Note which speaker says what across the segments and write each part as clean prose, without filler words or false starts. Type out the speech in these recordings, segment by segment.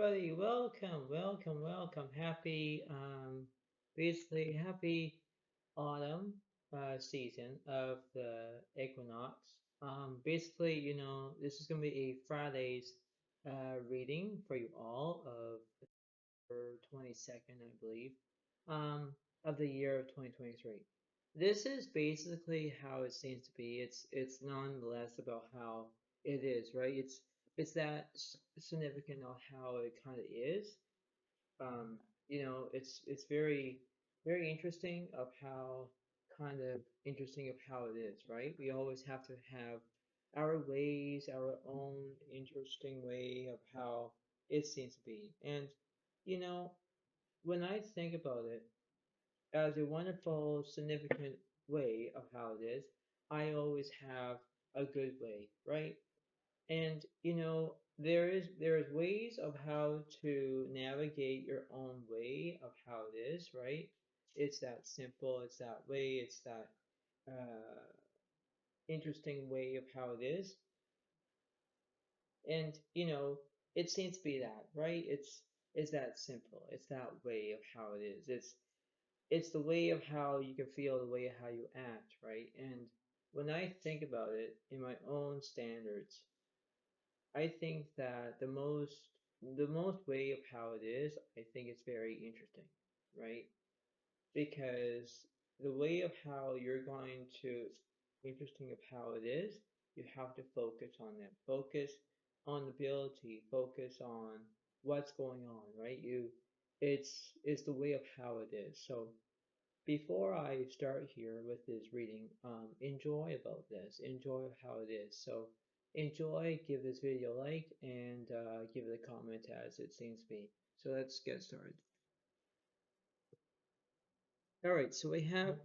Speaker 1: everybody, welcome. Basically happy autumn season of the equinox. Basically, this is gonna be a Friday's reading for you all of the 22nd, I believe, um, of the year of 2023. This is basically how it seems to be. It's nonetheless about how it is, right? It's that significant of how it kind of is. Um, it's very interesting of how kind of interesting of how it is, right? We always have to have our ways, our own interesting way of how it seems to be. And you know, when I think about it as a wonderful, significant way of how it is, I always have a good way, right? And there's ways of how to navigate your own way of how it is, right? It's that simple, it's that way, it's that uh, interesting way of how it is. And it seems to be that, right? It's that simple. It's that way of how it is. It's the way of how you can feel, the way of how you act, right? And when I think about it in my own standards, I think that the most way of how it is, I think it's very interesting, right? Because the way of how you're going to interesting of how it is, you have to focus on that. Focus on the ability, focus on what's going on, right? It's the way of how it is. So before I start here with this reading, enjoy about this, enjoy how it is. So enjoy, give this video a like, and give it a comment as it seems to be. So let's get started. All right, so we have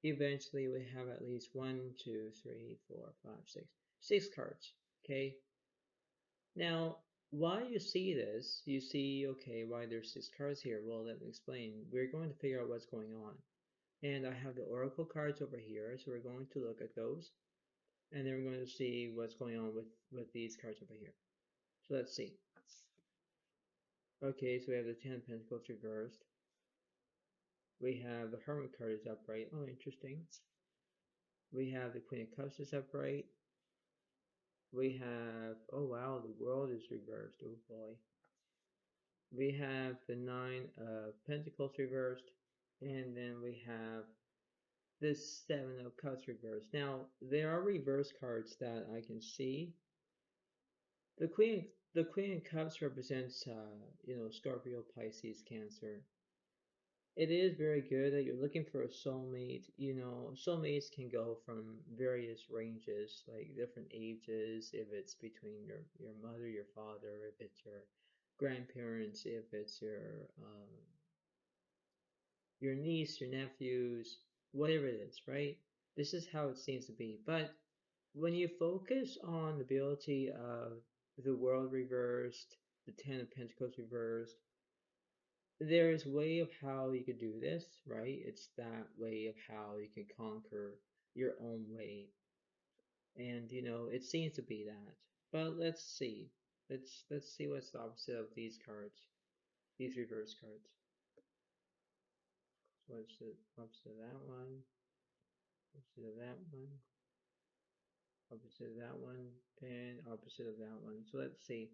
Speaker 1: eventually we have at least one, two, three, four, five, six cards. Okay, now why you see this, you see, okay, why there's six cards here? Well, let me explain. We're going to figure out what's going on. And I have the oracle cards over here, so we're going to look at those, and then we're going to see what's going on with these cards over here. So let's see. Okay, so we have the Ten of Pentacles reversed. We have the Hermit card is upright. Oh, interesting. We have the Queen of Cups is upright. We have, oh wow, the World is reversed. Oh boy. We have the Nine of Pentacles reversed, and then we have this Seven of Cups reversed. Now, there are reverse cards that I can see. The Queen of Cups represents, Scorpio, Pisces, Cancer. It is very good that you're looking for a soulmate. Soulmates can go from various ranges, like different ages, if it's between your mother, your father, if it's your grandparents, if it's your niece, your nephews, whatever it is, right? This is how it seems to be. But when you focus on the ability of the World reversed, the Ten of Pentacles reversed, there's a way of how you could do this, right? It's that way of how you can conquer your own way. And it seems to be that. But let's see. Let's see what's the opposite of these cards. These reverse cards. So what's the opposite of that one? Opposite of that one. Opposite of that one. And opposite of that one. So let's see.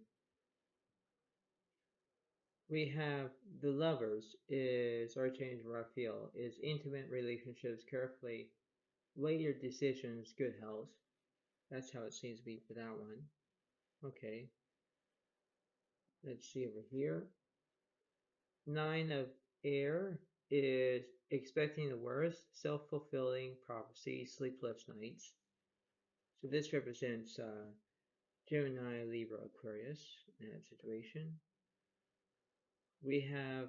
Speaker 1: We have the lovers is Archangel Raphael, is intimate relationships, carefully weigh your decisions, good health. That's how it seems to be for that one. Okay, let's see over here. Nine of air is expecting the worst, self-fulfilling prophecy, sleepless nights. So this represents Gemini, Libra, Aquarius in that situation. We have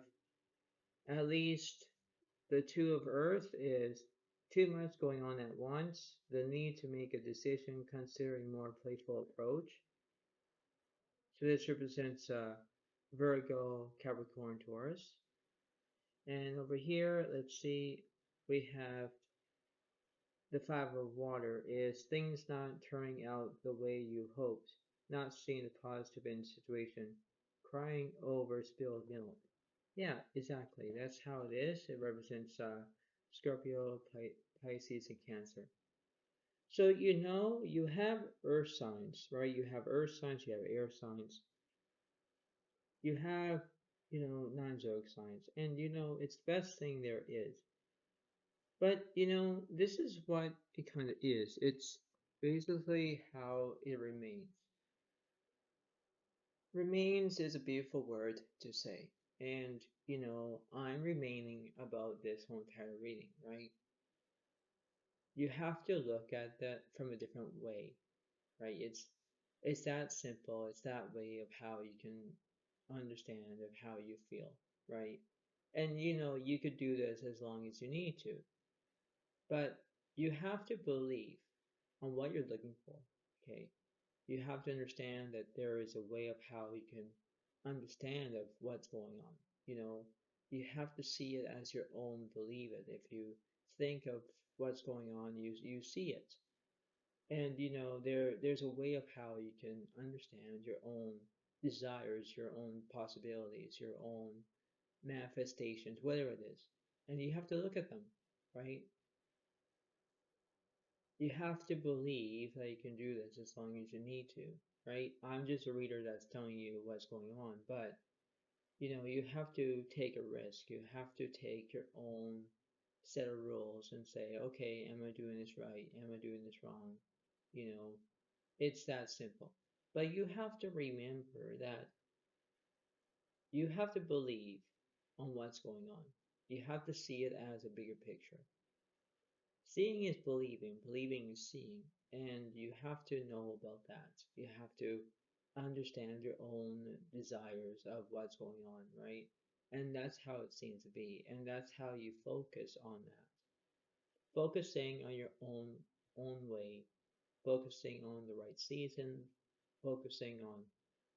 Speaker 1: at least the two of earth is too much going on at once, the need to make a decision considering more playful approach. So this represents Virgo, Capricorn, Taurus. And over here, let's see, we have the Five of Water is things not turning out the way you hoped. not seeing the positive in the situation, crying over spilled milk. Yeah, exactly. That's how it is. It represents Scorpio, Pisces, and Cancer. So you have earth signs, right? You have earth signs, you have air signs, you have, non-zodiac signs, and it's the best thing there is. But this is what it kind of is. It's basically how it remains. Remains is a beautiful word to say. And I'm remaining about this whole entire reading, right? You have to look at that from a different way, right? It's that simple. It's that way of how you can understand of how you feel, right? And you could do this as long as you need to, but you have to believe on what you're looking for, okay? You have to understand that there is a way of how you can understand of what's going on. You have to see it as your own, believe it. If you think of what's going on, you see it. And there's a way of how you can understand your own desires, your own possibilities, your own manifestations, whatever it is. And you have to look at them, right? You have to believe that you can do this as long as you need to, right? I'm just a reader that's telling you what's going on, but you have to take a risk. You have to take your own set of rules and say, okay, am I doing this right? Am I doing this wrong? It's that simple. But you have to remember that you have to believe on what's going on. You have to see it as a bigger picture. Seeing is believing, believing is seeing, and you have to know about that. You have to understand your own desires of what's going on, right? And that's how it seems to be, and that's how you focus on that. Focusing on your own way, focusing on the right season, focusing on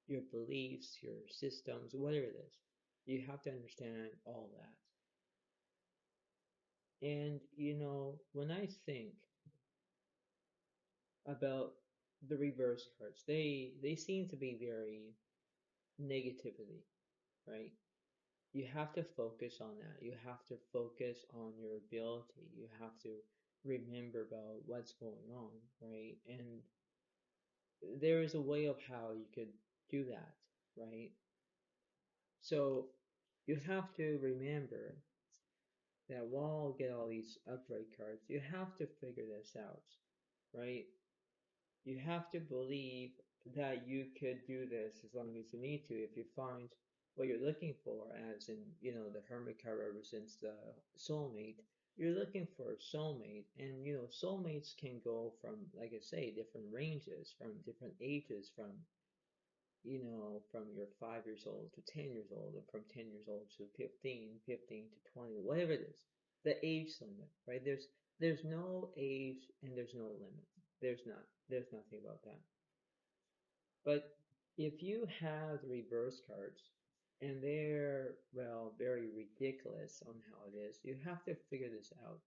Speaker 1: your beliefs, your systems, whatever it is. You have to understand all that. And when I think about the reverse cards, they seem to be very negativity, right? You have to focus on that. You have to focus on your ability. You have to remember about what's going on, right? And there is a way of how you could do that, right? So you have to remember that while you get all these upgrade cards, you have to figure this out, right? You have to believe that you could do this as long as you need to. If you find what you're looking for, as in, the Hermit card represents the soulmate, you're looking for a soulmate, and soulmates can go from, like I say, different ranges, from different ages, from your 5 years old to 10 years old, and from 10 years old to 15, 15 to 20, whatever it is. The age limit, right? There's no age and there's no limit. There's nothing about that. But if you have the reverse cards and they're, well, very ridiculous on how it is, you have to figure this out,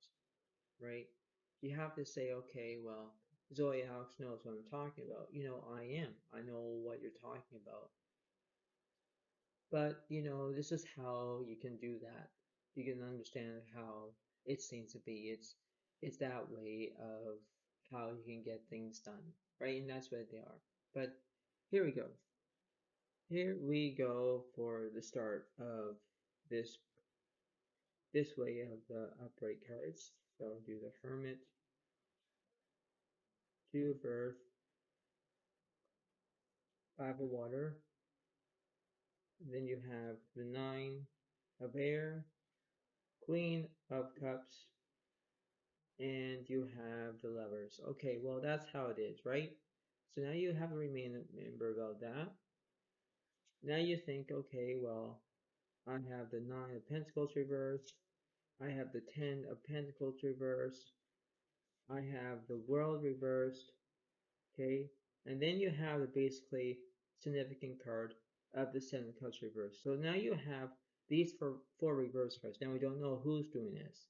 Speaker 1: right? You have to say, okay, well, Zodiac knows what I'm talking about. I am. I know what you're talking about. But this is how you can do that. You can understand how it seems to be. It's that way of how you can get things done, right? And that's what they are. But here we go. Here we go for the start of this this way of the upright cards. So do the Hermit, Two of Earth, Five of Water. Then you have the Nine of Air, Queen of Cups, and you have the Lovers. Okay, well that's how it is, right? So now you have to remember about that. Now you think, okay, well, I have the Nine of Pentacles reversed. I have the Ten of Pentacles reversed. I have the World reversed. Okay, and then you have the basically significant card of the Seven of Cups reversed. So now you have these four reverse cards. Now we don't know who's doing this.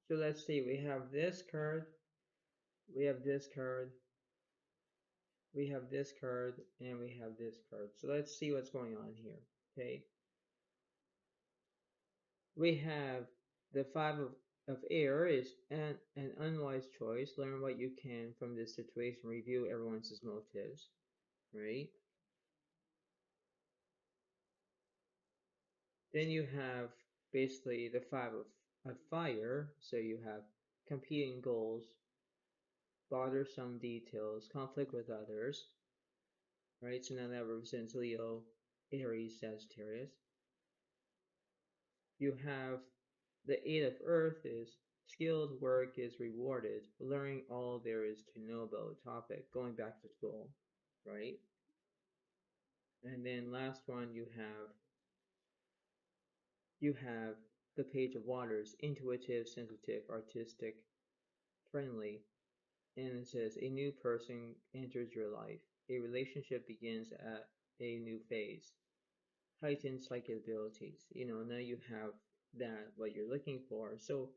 Speaker 1: So let's see, we have this card, We have this card, we have this card, and we have this card. So let's see what's going on here. Okay. We have the five of air is an unwise choice. Learn what you can from this situation. Review everyone's motives, right? Then you have basically the five of fire. So you have competing goals, bothersome details, conflict with others, right? So now that represents Leo, Aries, Sagittarius. You have the eight of earth is skilled work is rewarded, learning all there is to know about a topic, going back to school, right? And then last one you have the page of waters, intuitive, sensitive, artistic, friendly, and it says a new person enters your life. A relationship begins at a new phase. Heightened psychic abilities. Now you have that what you're looking for. So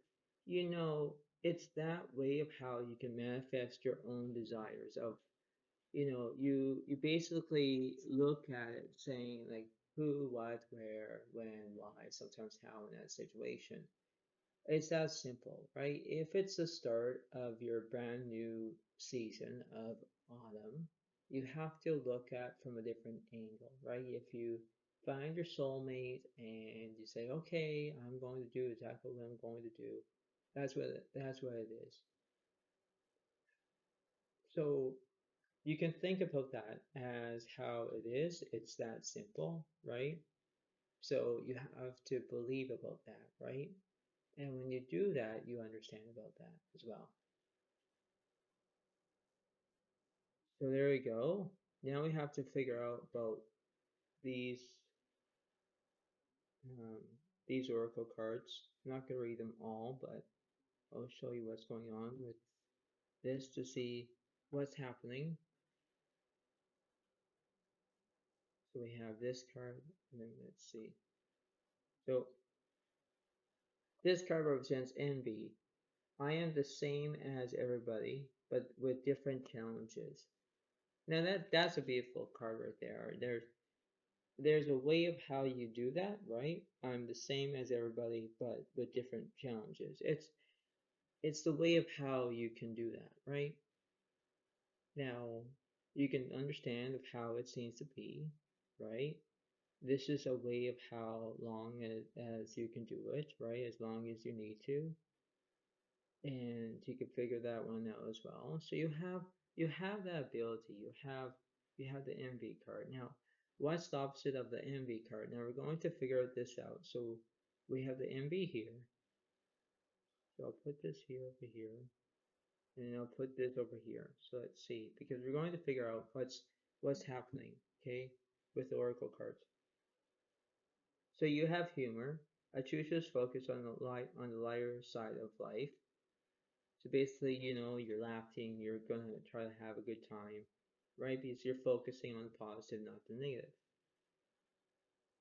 Speaker 1: it's that way of how you can manifest your own desires of you basically look at it saying like who, what, where, when, why, sometimes how in that situation. It's that simple, right? If it's the start of your brand new season of autumn, you have to look at from a different angle, right? If you find your soulmate and you say, okay, I'm going to do exactly what I'm going to do, that's what it is. So you can think about that as how it is. It's that simple, right? So you have to believe about that, right? And when you do that, you understand about that as well. So there we go. Now we have to figure out about these um, these oracle cards. I'm not going to read them all, but I'll show you what's going on with this to see what's happening. So we have this card, and then let's see. So this card represents envy. I am the same as everybody, but with different challenges. Now that's a beautiful card right there. There's a way of how you do that, right? I'm the same as everybody, but with different challenges. It's the way of how you can do that, right? Now, you can understand of how it seems to be, right? This is a way of how long as you can do it, right? As long as you need to, and you can figure that one out as well. So you have that ability. You have the envy card. Now, what's the opposite of the envy card? Now we're going to figure this out. So we have the envy here. So I'll put this here over here, and I'll put this over here. So let's see, because we're going to figure out what's happening, okay, with the oracle cards. So you have humor. I choose to focus on the lighter side of life. So basically, you're laughing, you're gonna try to have a good time, right? Because you're focusing on the positive, not the negative.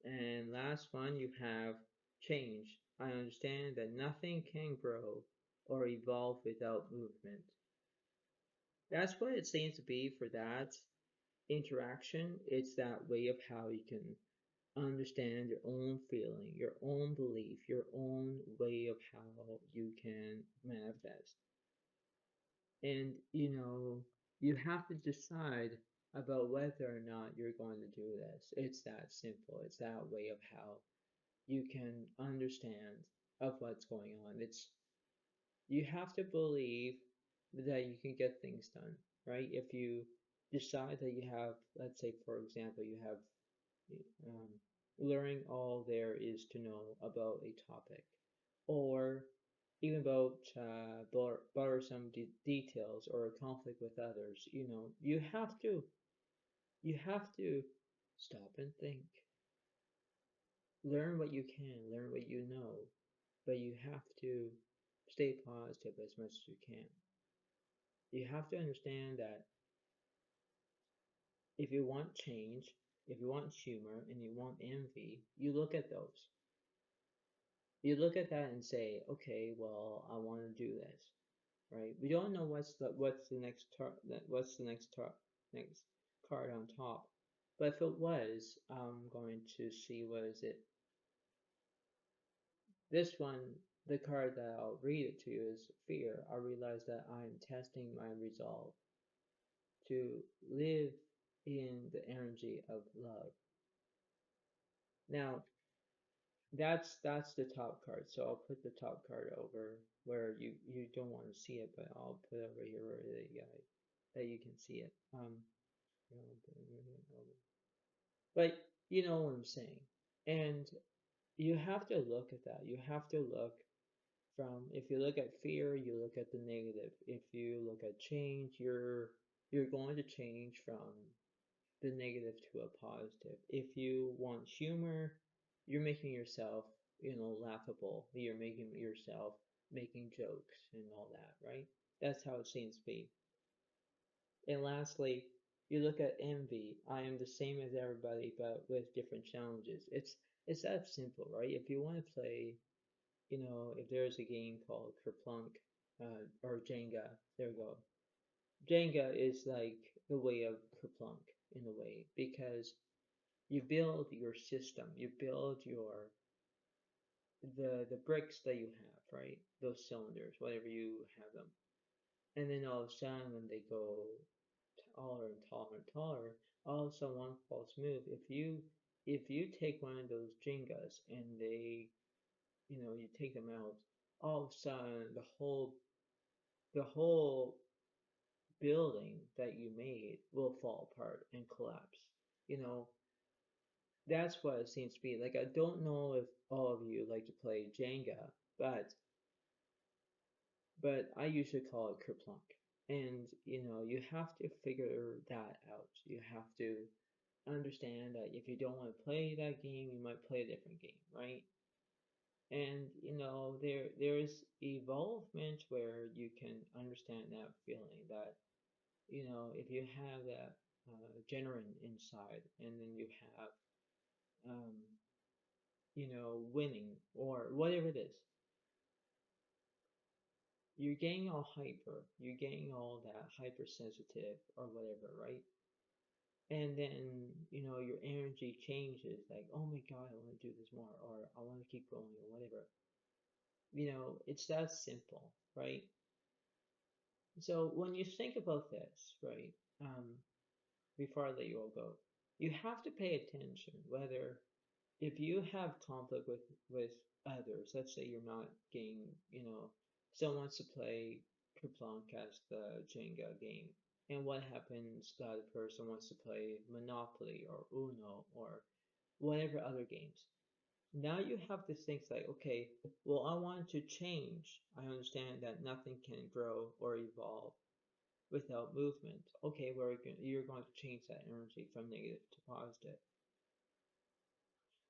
Speaker 1: And last one, you have change. I understand that nothing can grow or evolve without movement. That's what it seems to be for that interaction. It's that way of how you can understand your own feeling, your own belief, your own way of how you can manifest. And you have to decide about whether or not you're going to do this. It's that simple. It's that way of how you can understand of what's going on. You have to believe that you can get things done, right? If you decide that you have, let's say, for example, you have um, learning all there is to know about a topic, or even about bothersome details or a conflict with others, you have to stop and think. Learn what you can, learn what you know, but you have to stay positive as much as you can. You have to understand that if you want change, if you want humor, and you want envy, you look at those. You look at that and say, okay, well, I want to do this, right? We don't know what's the next card on top. But if it was, I'm going to see what is it. This one, the card that I'll read it to you is fear. I realize that I'm testing my resolve to live in the energy of love. Now, that's the top card. So I'll put the top card over where you don't want to see it, but I'll put it over here where that you can see it. But you know what I'm saying. And you have to look at that. You have to look from, if you look at fear, you look at the negative. If you look at change, you're going to change from the negative to a positive. If you want humor, you're making yourself, laughable. You're making yourself making jokes and all that, right? That's how it seems to be. And lastly, you look at envy. I am the same as everybody, but with different challenges. It's that simple, right? If you want to play, if there's a game called Kerplunk, or Jenga, there we go. Jenga is like the way of Kerplunk in a way, because you build your system, you build the bricks that you have, right? Those cylinders, whatever you have them. And then all of a sudden when they go taller and taller and taller, all of a sudden one false move. If you take one of those Jengas and you take them out, all of a sudden the whole building that you made will fall apart and collapse. You know, that's what it seems to be. Like, I don't know if all of you like to play Jenga, but I usually call it Kerplunk. And you have to figure that out. You have to understand that if you don't want to play that game, you might play a different game, right? And there is evolvement where you can understand that feeling that if you have that adrenaline inside, and then you have um, winning or whatever it is, you're getting all hyper, you're getting all that hypersensitive or whatever, right? And then your energy changes, like, oh my god, I want to do this more, or I want to keep going, or whatever. It's that simple, right? So when you think about this, right, before I let you all go, you have to pay attention whether, if you have conflict with others, let's say you're not getting, someone wants to play Kerplunk as the Jenga game, and what happens, the other person wants to play Monopoly or Uno or whatever other games. Now you have to think like, okay, well, I want to change. I understand that nothing can grow or evolve without movement. Okay, you're going to change that energy from negative to positive.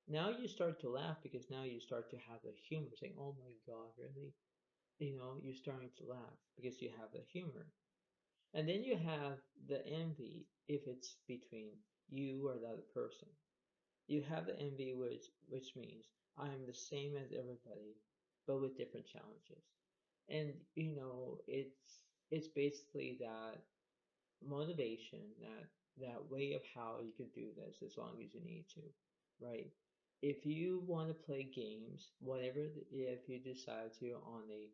Speaker 1: Now you start to laugh because now you start to have the humor, saying, oh my God, really? You're starting to laugh because you have the humor. And then you have the envy if it's between you or the other person. You have the envy, which means I am the same as everybody, but with different challenges. And it's basically that motivation, that way of how you can do this as long as you need to, right? If you want to play games, if you decide to on a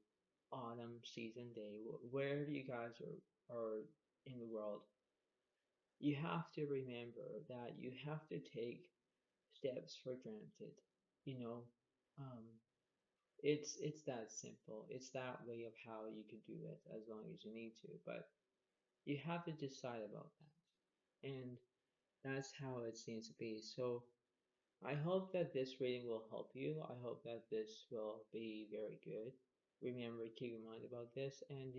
Speaker 1: autumn season day, wherever you guys are in the world, you have to remember that you have to take steps for granted. You know, um, it's that simple. It's that way of how you can do it as long as you need to, but you have to decide about that. And that's how it seems to be. So I hope that this reading will help you. I hope that this will be very good. Remember, keep in mind about this, and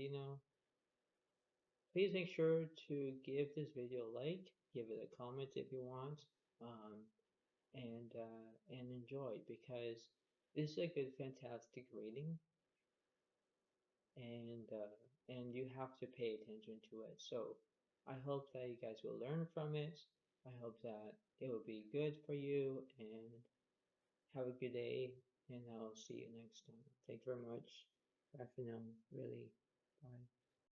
Speaker 1: please make sure to give this video a like, give it a comment if you want, um, and enjoy, because this is a good, fantastic reading, and you have to pay attention to it. So I hope that you guys will learn from it. I hope that it will be good for you, and have a good day, and I'll see you next time. Thank you very much. Bye for now, really. Bye.